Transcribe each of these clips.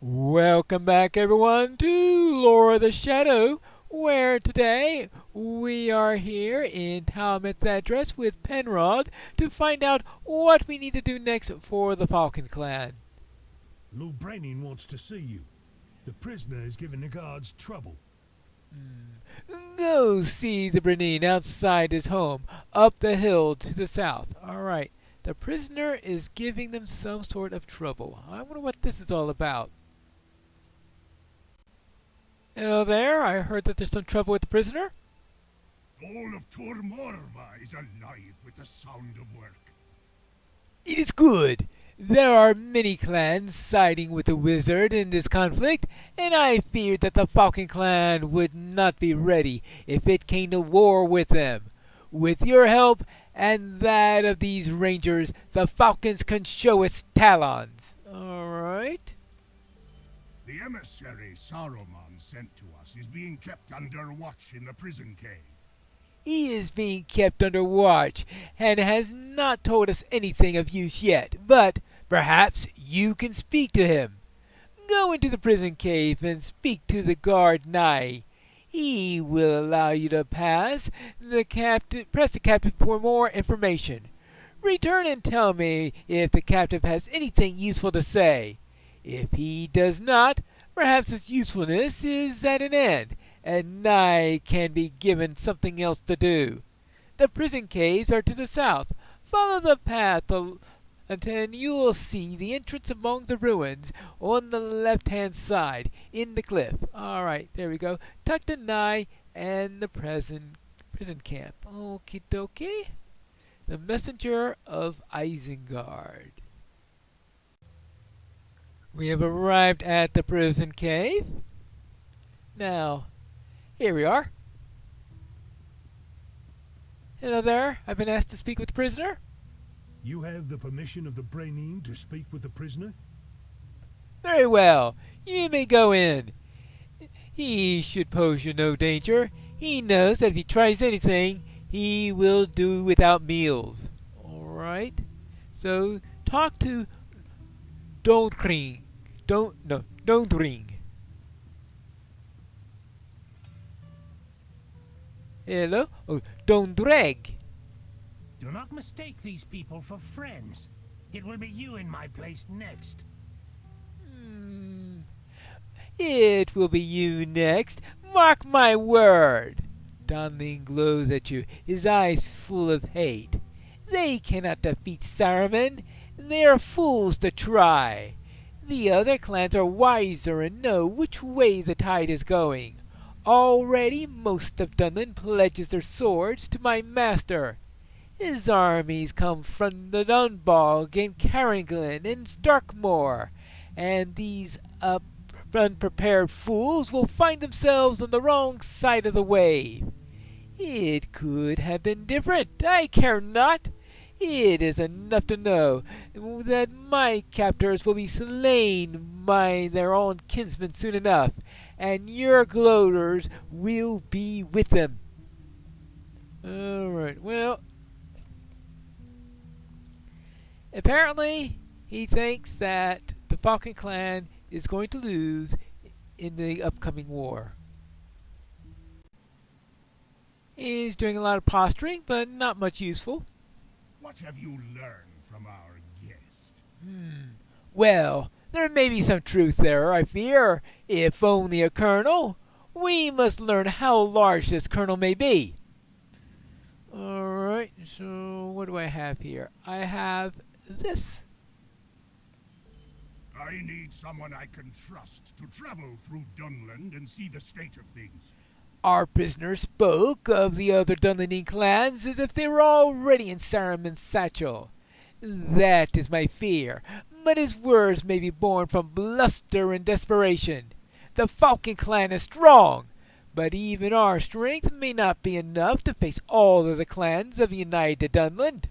Welcome back, everyone, to Lore of the Shadow, where today we are here in Talmud's address with Penrod to find out what we need to do next for the Falcon Clan. Lord Branning wants to see you. The prisoner is giving the guards trouble. Go see the Brenin outside his home, up the hill to the south. Alright, the prisoner is giving them some sort of trouble. I wonder what this is all about. Hello there, I heard that there's some trouble with the prisoner. All of Tormorva is alive with the sound of work. It is good. There are many clans siding with the wizard in this conflict, and I feared that the Falcon Clan would not be ready if it came to war with them. With your help and that of these rangers, the Falcons can show its talons. Alright. The emissary Saruman sent to us is being kept under watch in the prison cave. He is being kept under watch and has not told us anything of use yet, but perhaps you can speak to him. Go into the prison cave and speak to the guard Nai. He will allow you to pass. Press the captain for more information. Return and tell me if the captain has anything useful to say. If he does not, perhaps his usefulness is at an end, and Nai can be given something else to do. The prison caves are to the south. Follow the path until you will see the entrance among the ruins on the left-hand side in the cliff. Alright, there we go. Talk to Nai and the prison camp. Okie dokie. The messenger of Isengard. We have arrived at the prison cave. Now, here we are. Hello there. I've been asked to speak with the prisoner. You have the permission of the Branning to speak with the prisoner? Very well. You may go in. He should pose you no danger. He knows that if he tries anything, he will do without meals. Alright? So, talk to Don't ring. Hello? Oh, don't drag. Do not mistake these people for friends. It will be you in my place next. It will be you next. Mark my word. Donling glows at you, his eyes full of hate. They cannot defeat Saruman. They are fools to try. The other clans are wiser and know which way the tide is going. Already most of Dunland pledges their swords to my master. His armies come from the Dunbog and Carringlen and Starkmoor, and these unprepared fools will find themselves on the wrong side of the wave. It could have been different, I care not. It is enough to know that my captors will be slain by their own kinsmen soon enough, and your gloaters will be with them. Alright, well, apparently he thinks that the Falcon Clan is going to lose in the upcoming war. He's doing a lot of posturing, but not much useful. What have you learned from our guest? Well, there may be some truth there, I fear. If only a kernel. We must learn how large this kernel may be. Alright, so what do I have here? I have this. I need someone I can trust to travel through Dunland and see the state of things. Our prisoner spoke of the other Dunlending clans as if they were already in Saruman's satchel. That is my fear, but his words may be born from bluster and desperation. The Falcon Clan is strong, but even our strength may not be enough to face all of the clans of United Dunland.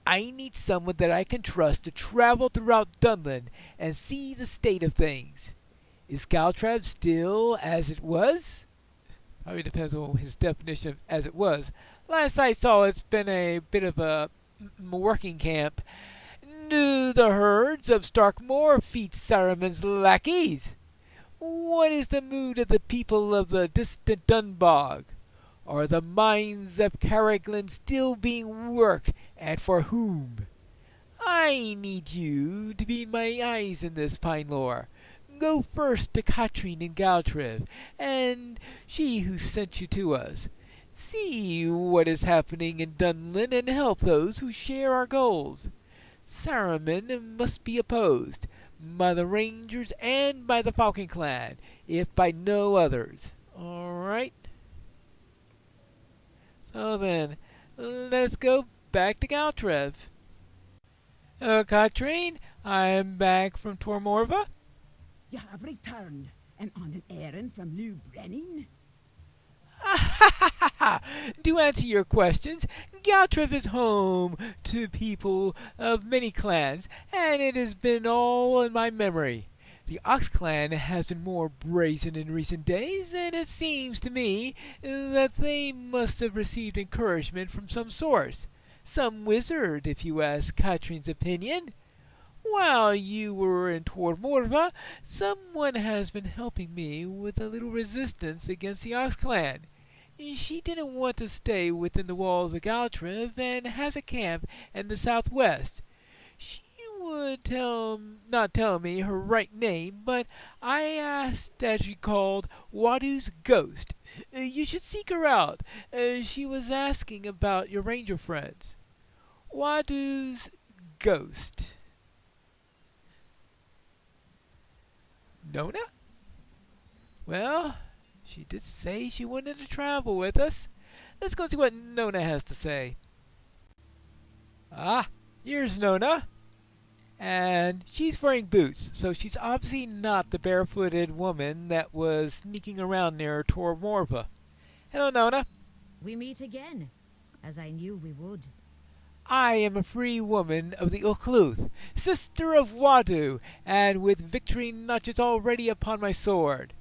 I need someone that I can trust to travel throughout Dunland and see the state of things. Is Galtrab still as it was? Probably depends on his definition of as it was. Last I saw, it's been a bit of a working camp. Do the herds of Starkmoor feed Saruman's lackeys? What is the mood of the people of the distant Dunbog? Are the mines of Carriglin still being worked, and for whom? I need you to be my eyes in this, Pinelore. Go first to Katrine and Galtriv, and she who sent you to us. See what is happening in Dunlin and help those who share our goals. Saruman must be opposed by the Rangers and by the Falcon Clan, if by no others. All right? So then, let's go back to Galtriv. Katrine, I am back from Tormorva. You have returned, and on an errand from Lou Brennan? To answer your questions, Galtriv is home to people of many clans, and it has been all in my memory. The Ox clan has been more brazen in recent days, and it seems to me that they must have received encouragement from some source. Some wizard, if you ask Katrine's opinion. While you were in Tormorva, someone has been helping me with a little resistance against the Ox clan. She didn't want to stay within the walls of Galtriv and has a camp in the southwest. She would not tell me her right name, but I asked that she called Wadu's Ghost. You should seek her out. She was asking about your ranger friends. Wadu's Ghost. Nona? Well, she did say she wanted to travel with us. Let's go see what Nona has to say. Ah, here's Nona. And she's wearing boots, so she's obviously not the barefooted woman that was sneaking around near Tormorva. Hello, Nona. We meet again, as I knew we would. I am a free woman of the Ukluth, sister of Wadu, and with victory notches already upon my sword.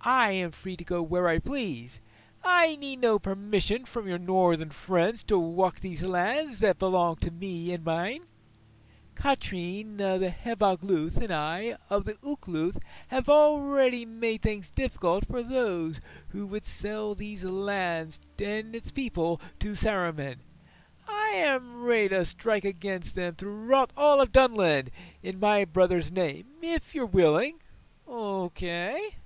I am free to go where I please. I need no permission from your northern friends to walk these lands that belong to me and mine. Katrine, the Hebagluth, and I, of the Ukluth, have already made things difficult for those who would sell these lands and its people to Saruman. I am ready to strike against them throughout all of Dunland in my brother's name, if you're willing. Okay.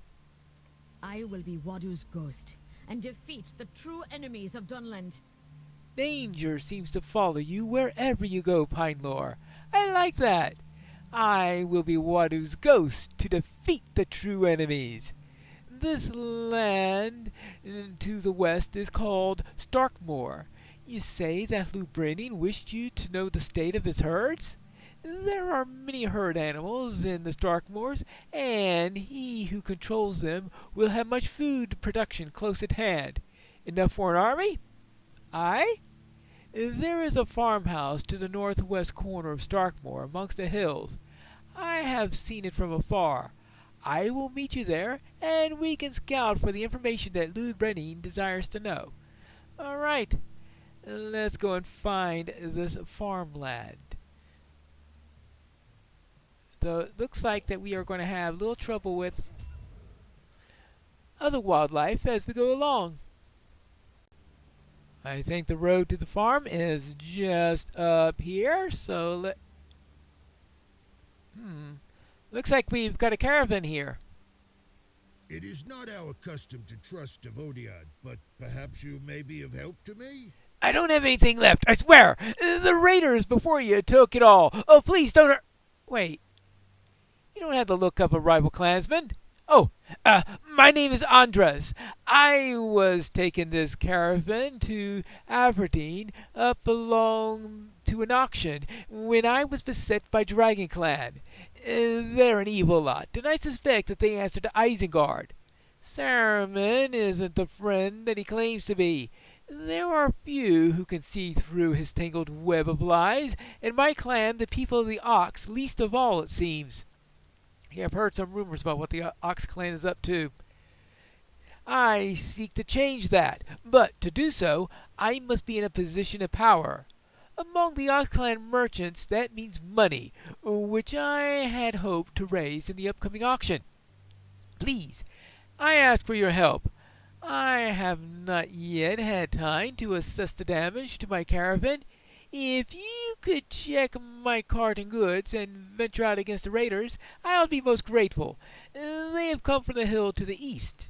I will be Wadu's ghost, and defeat the true enemies of Dunland. Danger seems to follow you wherever you go, Pinelore. I like that. I will be Wadu's ghost to defeat the true enemies. This land to the west is called Starkmoor. You say that Lou Brennan wished you to know the state of his herds? There are many herd animals in the Starkmoors, and he who controls them will have much food production close at hand. Enough for an army? Aye? There is a farmhouse to the northwest corner of Starkmoor amongst the hills. I have seen it from afar. I will meet you there, and we can scout for the information that Lou Brennan desires to know. All right. Let's go and find this farmland. So it looks like that we are going to have a little trouble with other wildlife as we go along. I think the road to the farm is just up here, so looks like we've got a caravan here. It is not our custom to trust Devodiad, but perhaps you may be of help to me? I don't have anything left, I swear! The raiders before you took it all. Oh, please don't wait. You don't have to look up a rival clansman. Oh, my name is Andres. I was taking this caravan to Aberdeen up along to an auction when I was beset by Dragon Clan. They're an evil lot, and I suspect that they answer to Isengard. Saruman isn't the friend that he claims to be. There are few who can see through his tangled web of lies, and my clan, the people of the Ox, least of all, it seems. Yeah, I've heard some rumors about what the Ox clan is up to. I seek to change that, but to do so, I must be in a position of power. Among the Oxclan merchants, that means money, which I had hoped to raise in the upcoming auction. Please, I ask for your help. I have not yet had time to assess the damage to my caravan. If you could check my cart and goods and venture out against the raiders, I'll be most grateful. They have come from the hill to the east.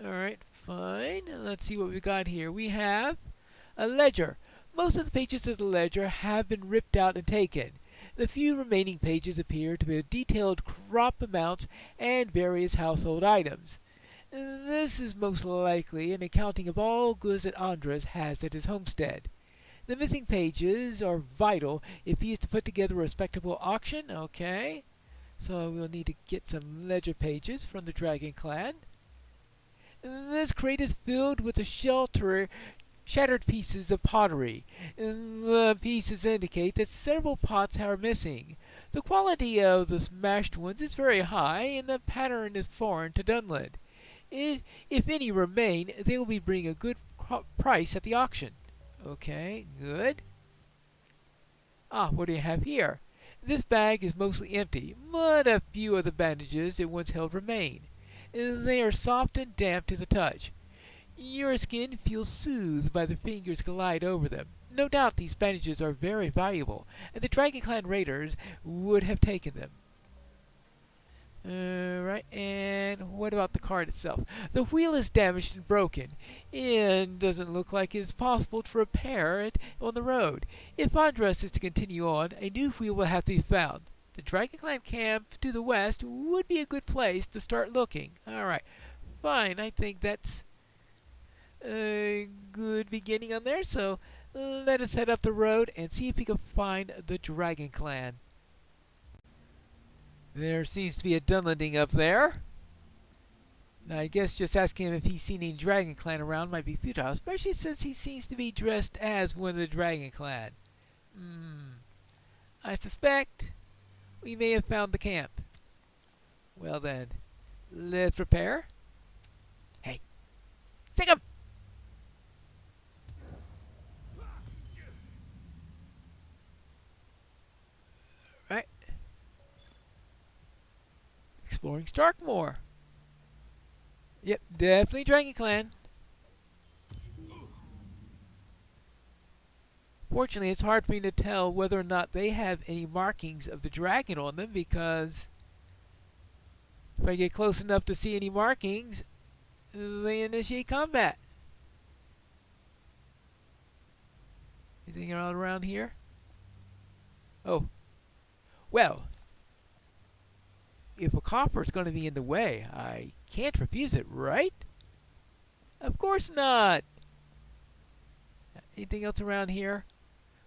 Alright, fine. Let's see what we got here. We have a ledger. Most of the pages of the ledger have been ripped out and taken. The few remaining pages appear to be detailed crop amounts and various household items. This is most likely an accounting of all goods that Andres has at his homestead. The missing pages are vital if he is to put together a respectable auction. Okay, so we'll need to get some ledger pages from the Dragon Clan. This crate is filled with shattered pieces of pottery. The pieces indicate that several pots are missing. The quality of the smashed ones is very high, and the pattern is foreign to Dunland. If any remain, they will be bring a good price at the auction. Okay, good. What do you have here? This bag is mostly empty, but a few of the bandages it once held remain. They are soft and damp to the touch. Your skin feels soothed by the fingers glide over them. No doubt these bandages are very valuable, and the Dragon Clan raiders would have taken them. Right, and what about the cart itself? The wheel is damaged and broken, and doesn't look like it is possible to repair it on the road. If Andres is to continue on, a new wheel will have to be found. The Dragon Clan camp to the west would be a good place to start looking. Alright, fine, I think that's a good beginning on there, so let us head up the road and see if we can find the Dragon Clan. There seems to be a Dunlanding up there. Now, I guess just asking him if he's seen any Dragon Clan around might be futile, especially since he seems to be dressed as one of the Dragon Clan. I suspect we may have found the camp. Well then, let's prepare. Hey, sing 'em! Right. Exploring Starkmoor. Yep, definitely Dragon Clan. Fortunately, it's hard for me to tell whether or not they have any markings of the dragon on them, because if I get close enough to see any markings, they initiate combat. Anything around here? Oh. Well, if a copper is going to be in the way, I can't refuse it, right? Of course not. Anything else around here?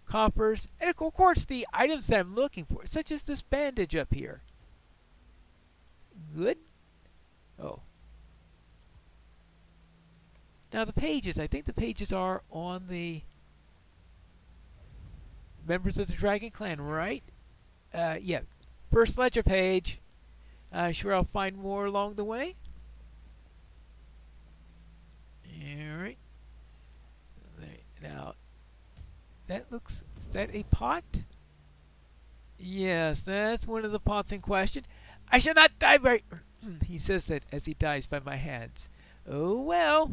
Coppers, and of course the items that I'm looking for, such as this bandage up here. Good. Oh. Now the pages, I think the pages are on the members of the Dragon Clan, right? Yeah. First ledger page. Sure I'll find more along the way. Alright. Now, that looks... Is that a pot? Yes, that's one of the pots in question. I shall not die by... He says that as he dies by my hands. Oh, well.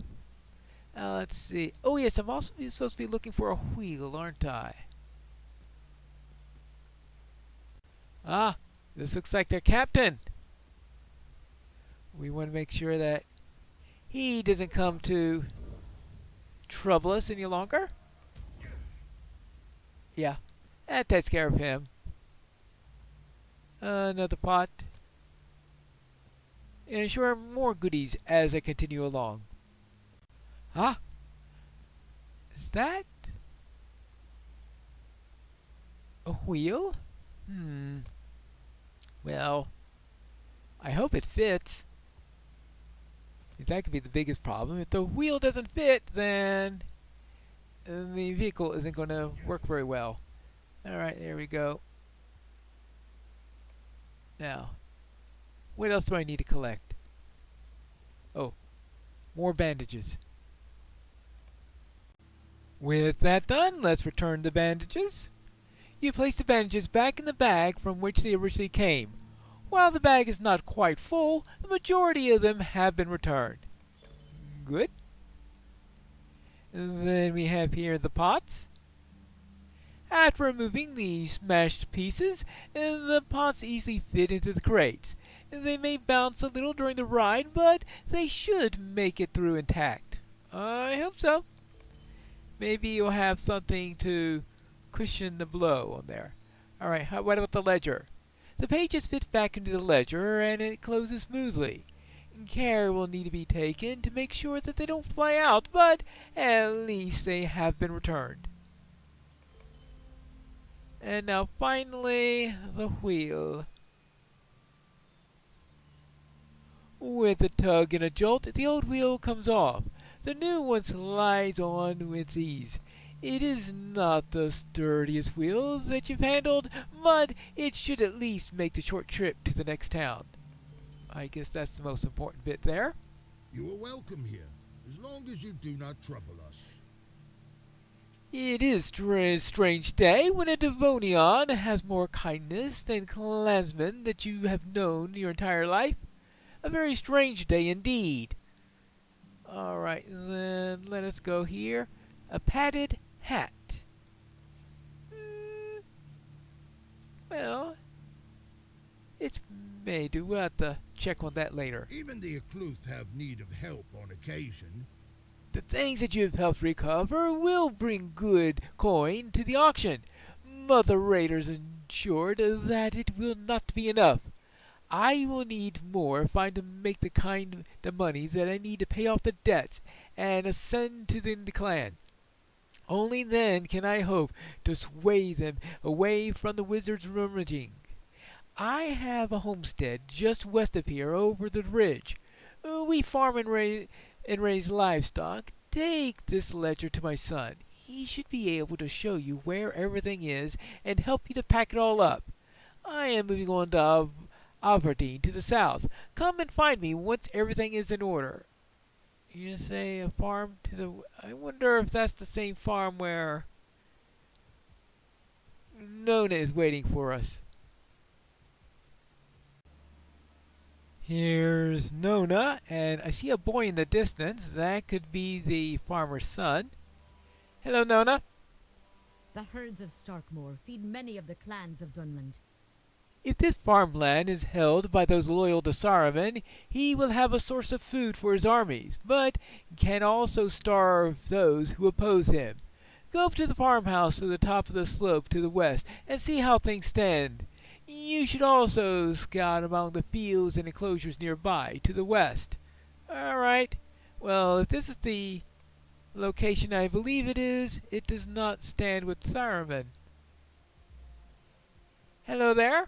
Let's see. Oh, yes, I'm also supposed to be looking for a wheel, aren't I? This looks like their captain. We want to make sure that he doesn't come to trouble us any longer. Yeah, that takes care of him. Another pot. And sure, more goodies as I continue along. Is that a wheel? Well, I hope it fits. That could be the biggest problem. If the wheel doesn't fit, then the vehicle isn't going to work very well. Alright, there we go. Now, what else do I need to collect? Oh, more bandages. With that done, let's return the bandages. You place the bandages back in the bag from which they originally came. While the bag is not quite full, the majority of them have been returned. Good. Then we have here the pots. After removing the smashed pieces, the pots easily fit into the crates. They may bounce a little during the ride, but they should make it through intact. I hope so. Maybe you'll have something to cushion the blow on there. Alright, what about the ledger? The pages fit back into the ledger and it closes smoothly. Care will need to be taken to make sure that they don't fly out, but at least they have been returned. And now finally, the wheel. With a tug and a jolt, the old wheel comes off. The new one slides on with ease. It is not the sturdiest wheel that you've handled, but it should at least make the short trip to the next town. I guess that's the most important bit there. You are welcome here, as long as you do not trouble us. It is a strange day when a Devonian has more kindness than clansmen that you have known your entire life. A very strange day indeed. Alright, then let us go here. A padded hat. Well, it may do. We'll have to check on that later. Even the Akluth have need of help on occasion. The things that you have helped recover will bring good coin to the auction. Mother Raiders ensured that it will not be enough. I will need more if I'm to make the money that I need to pay off the debts and ascend to the clan. Only then can I hope to sway them away from the wizard's rummaging. I have a homestead just west of here over the ridge. We farm and raise livestock. Take this ledger to my son. He should be able to show you where everything is and help you to pack it all up. I am moving on to Aberdeen to the south. Come and find me once everything is in order. You say a farm to the... I wonder if that's the same farm where Nona is waiting for us. Here's Nona, and I see a boy in the distance. That could be the farmer's son. Hello, Nona. The herds of Starkmoor feed many of the clans of Dunland. If this farmland is held by those loyal to Saruman, he will have a source of food for his armies, but can also starve those who oppose him. Go up to the farmhouse to the top of the slope to the west and see how things stand. You should also scout among the fields and enclosures nearby to the west. Alright, well, if this is the location I believe it is, it does not stand with Saruman. Hello there.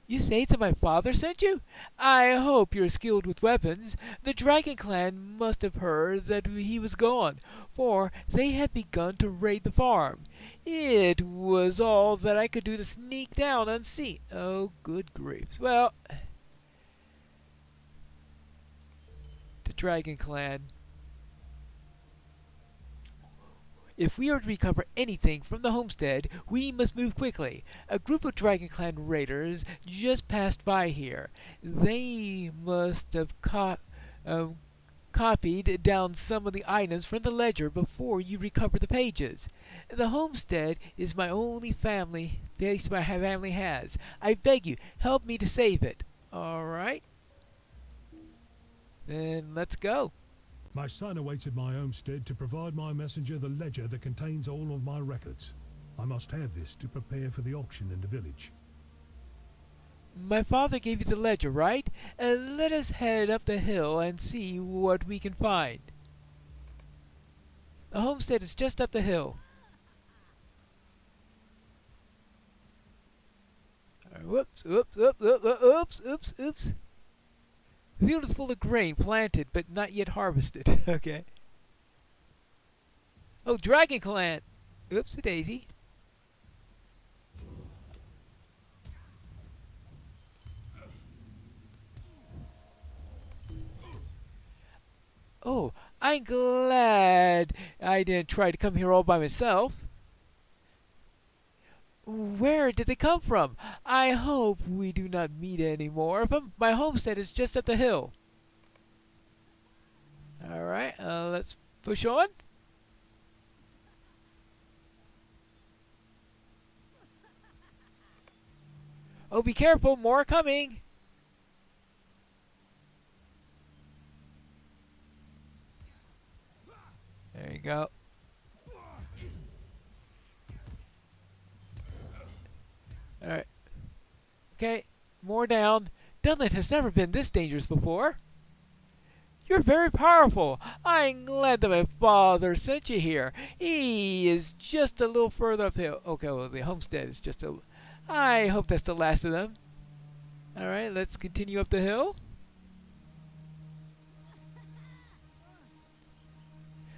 You say that my father sent you? I hope you're skilled with weapons. The Dragon Clan must have heard that he was gone, for they had begun to raid the farm. It was all that I could do to sneak down unseen. Oh, good griefs. Well, the Dragon Clan. If we are to recover anything from the homestead, we must move quickly. A group of Dragon Clan raiders just passed by here. They must have copied down some of the items from the ledger before you recover the pages. The homestead is my only place my family has. I beg you, help me to save it. All right? Then let's go. My son awaits at my homestead to provide my messenger the ledger that contains all of my records. I must have this to prepare for the auction in the village. My father gave you the ledger, right? Let us head up the hill and see what we can find. The homestead is just up the hill. Whoops, oops, oops, oops, oops, oops. The field is full of grain planted but not yet harvested. Okay. Oh, Dragon Clan! Oops, a daisy. Oh, I'm glad I didn't try to come here all by myself. Where did they come from? I hope we do not meet anymore, but my homestead is just up the hill. Alright, let's push on. Oh, be careful, more are coming. There you go. Alright. Okay, more down. Dunlin has never been this dangerous before. You're very powerful. I'm glad that my father sent you here. He is just a little further up the hill. Okay, well, the homestead is just a... I hope that's the last of them. Alright, let's continue up the hill.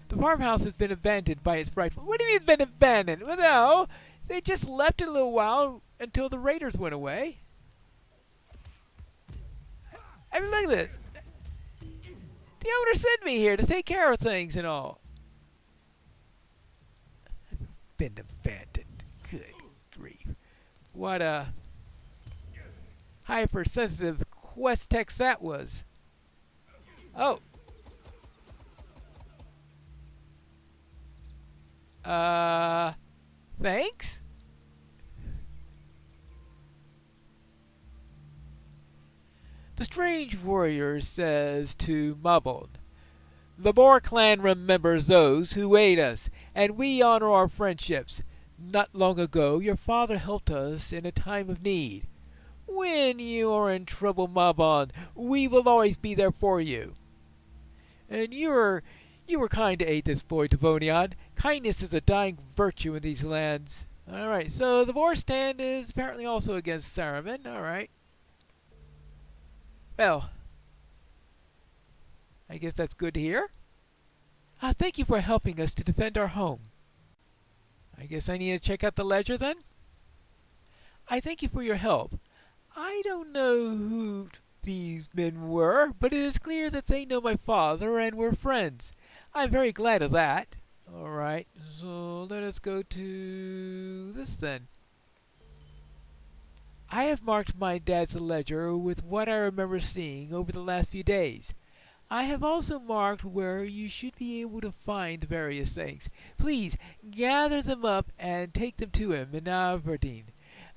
The farmhouse has been abandoned by its rightful... What do you mean been abandoned? Well, no, they just left it a little while until the raiders went away. I mean, look at this. The owner sent me here to take care of things and all. Been abandoned. Good grief. What a hypersensitive quest text that was. Oh. Thanks? The strange warrior says to Mabon, "The Boar clan remembers those who aid us, and we honor our friendships. Not long ago, your father helped us in a time of need. When you are in trouble, Mabon, we will always be there for you. And you were kind to aid this boy, Devonian. Kindness is a dying virtue in these lands." Alright, so the Boar stand is apparently also against Saruman. Alright. Well, I guess that's good to hear. Thank you for helping us to defend our home. I guess I need to check out the ledger then? I thank you for your help. I don't know who these men were, but it is clear that they know my father and were friends. I'm very glad of that. Alright, so let us go to this then. I have marked my dad's ledger with what I remember seeing over the last few days. I have also marked where you should be able to find the various things. Please gather them up and take them to him in Aberdeen.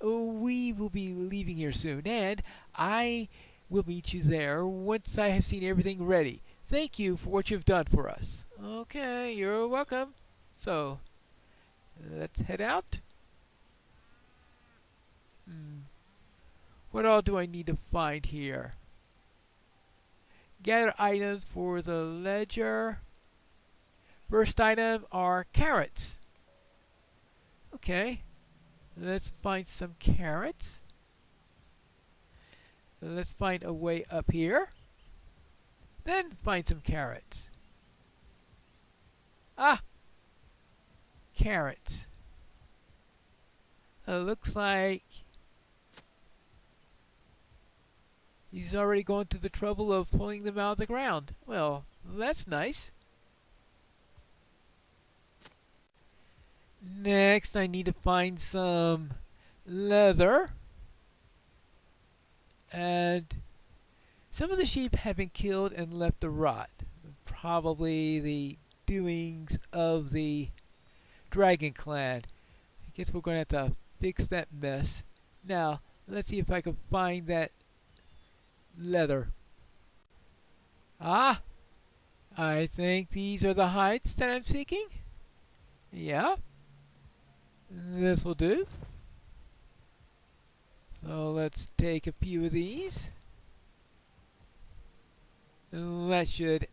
We will be leaving here soon, and I will meet you there once I have seen everything ready. Thank you for what you've done for us. Okay, you're welcome. So, let's head out. What all do I need to find here? Gather items for the ledger. First item are carrots. Okay, let's find some carrots. Let's find a way up here. Then find some carrots. Ah! Carrots. Looks like he's already gone to the trouble of pulling them out of the ground. Well, that's nice. Next, I need to find some leather. And some of the sheep have been killed and left to rot. Probably the doings of the Dragon Clan. I guess we're going to have to fix that mess. Now, let's see if I can find that leather. Ah! I think these are the hides that I'm seeking. Yeah. This will do. So let's take a few of these. That should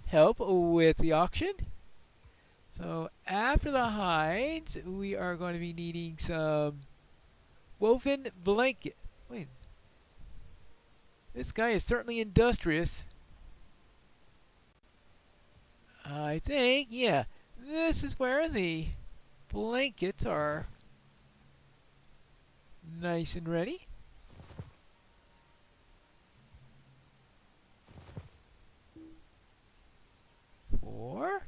help with the auction. So after the hides, we are going to be needing some woven blanket. Wait. This guy is certainly industrious. I think, yeah, this is where the blankets are nice and ready. 4.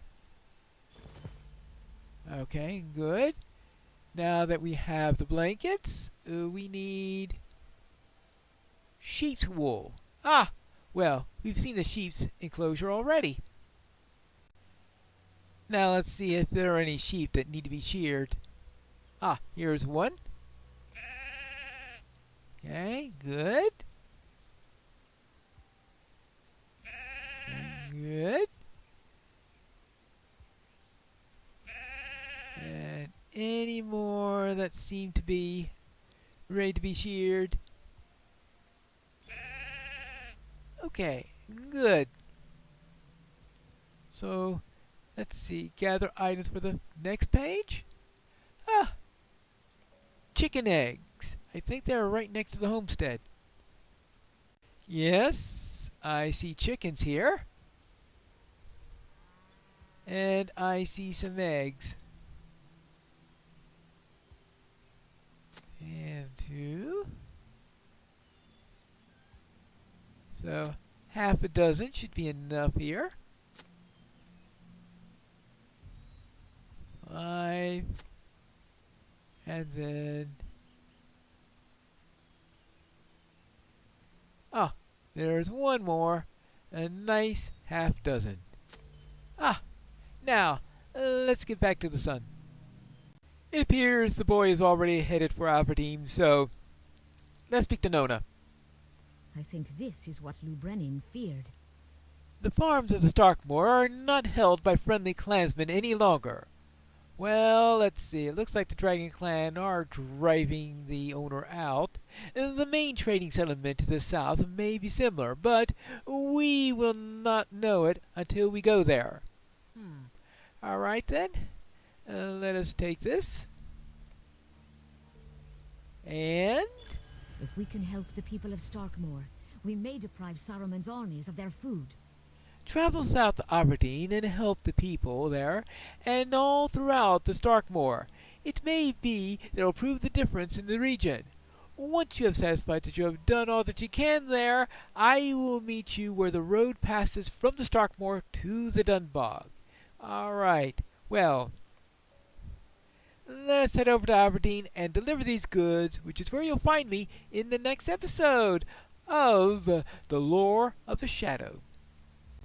Okay, good. Now that we have the blankets, we need sheep's wool. Ah, well, we've seen the sheep's enclosure already. Now let's see if there are any sheep that need to be sheared. Ah, here's one. Okay, good. Good. And any more that seem to be ready to be sheared? Okay, good. So, let's see, gather items for the next page. Ah, chicken eggs. I think they're right next to the homestead. Yes, I see chickens here. And I see some eggs. And 2. So, half a dozen should be enough here. 5. And then... Ah, there's one more. A nice half dozen. Ah, now, let's get back to the sun. It appears the boy is already headed for Aberdeen, so let's speak to Nona. I think this is what Lou Brennan feared. The farms of the Starkmoor are not held by friendly clansmen any longer. Well, let's see. It looks like the Dragon Clan are driving the owner out. The main trading settlement to the south may be similar, but we will not know it until we go there. All right then. Let us take this. And... If we can help the people of Starkmoor, we may deprive Saruman's armies of their food. Travel south to Aberdeen and help the people there, and all throughout the Starkmoor. It may be that will prove the difference in the region. Once you have satisfied that you have done all that you can there, I will meet you where the road passes from the Starkmoor to the Dunbog. All right. Well, let's head over to Aberdeen and deliver these goods, which is where you'll find me in the next episode of The Lore of the Shadow.